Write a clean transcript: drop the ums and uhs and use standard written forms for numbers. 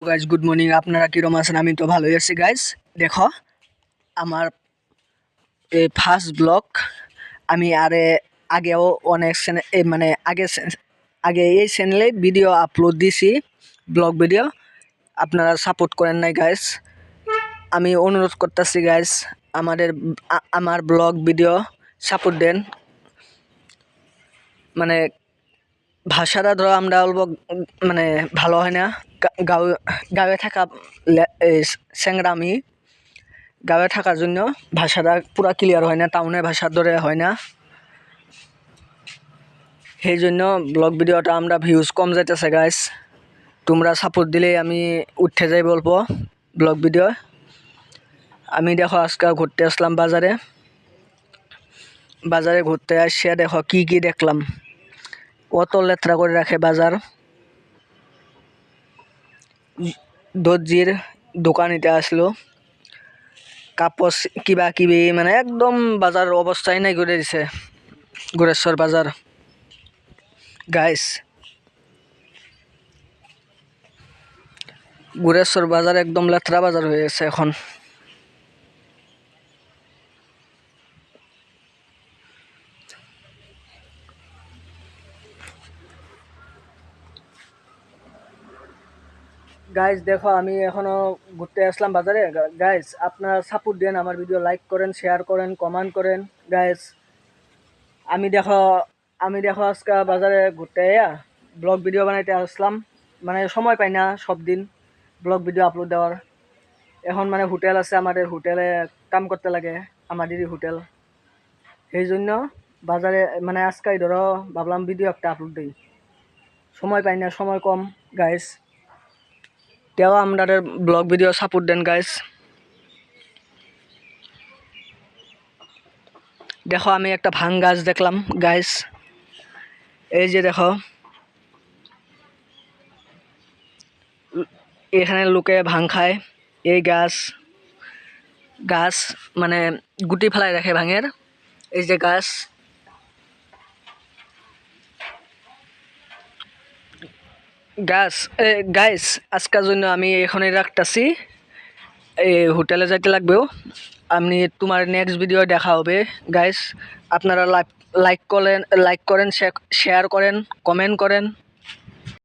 Guys good morning. আপনারা কীরকম আছেন? আমি তো ভালোই আছি গাইজ। দেখো আমার এই ফার্স্ট ব্লগ। আমি আগেও অনেক মানে আগে এই চ্যানেলে ভিডিও আপলোড দিছি, ব্লগ ভিডিও। আপনারা সাপোর্ট করেন নাই গাইজ। আমি অনুরোধ করতেছি গাইজ, আমার ব্লগ ভিডিও সাপোর্ট দেন। মানে ভাষাটা ধরো আমরা অল্প মানে ভালো হয় না। গাঁয়ে থাকা স্যাংরা আমি গাঁয়ে থাকার জন্য ভাষাটা পুরা ক্লিয়ার হয় না, টাউনের ভাষার ধরে হয় না। সেই জন্য ব্লগ ভিডিওটা আমরা ভিউজ কম যাইতেছে গাইস। তোমরা সাপোর্ট দিলেই আমি উঠতে যাই বলবো ব্লগ ভিডিও। আমি দেখো আজকে ঘুরতে আসলাম বাজারে ঘুরতে আসছে। দেখো কি কি দেখলাম, কত লেত্রা করে রাখে বাজার। দর্জির দোকান এটা আসলো, কাপড় কিবা কিবি, মানে একদম বাজার অবস্থাই নাই করে দিছে গুরেশ্বর বাজার গাইস। গুরেশ্বর বাজার একদম লেত্রা বাজার হয়ে গেছে এখন। গাইস দেখো আমি এখনো ঘুরতে আসলাম বাজারে। গাইস আপনারা সাপোর্ট দেন, আমার ভিডিও লাইক করেন, শেয়ার করেন, কমেন্ট করেন গাইস। আমি দেখো আজকে বাজারে ঘুরতে ব্লগ ভিডিও বানাইতে আসলাম। মানে সময় পাই না সব দিন ব্লগ ভিডিও আপলোড দেওয়ার। এখন মানে হোটেল আছে, আমাদের হোটেলে কাম করতে লাগে, আমাদেরই হোটেল। সেই জন্য বাজারে মানে আজকাই ধরো ভাবলাম ভিডিও একটা আপলোড দিই। সময় পাই না, সময় কম গাইস। তেও আমাদের ব্লগ ভিডিও সাপোর্ট দেন গাইস। দেখো আমি একটা ভাং গাছ দেখলাম গাইস। এই যে দেখো এখানে লোকে ভাং খায়। এই গাছ মানে গুটি ফেলাই রাখে ভাঙের। এই যে গাইস আজকের জন্য আমি এখনই রাখতেছি। এই হোটেলে যাইতে লাগবেও। আমি তোমার নেক্সট ভিডিও দেখা হবে গাইস। আপনারা লাইক করেন, শেয়ার করেন, কমেন্ট করেন।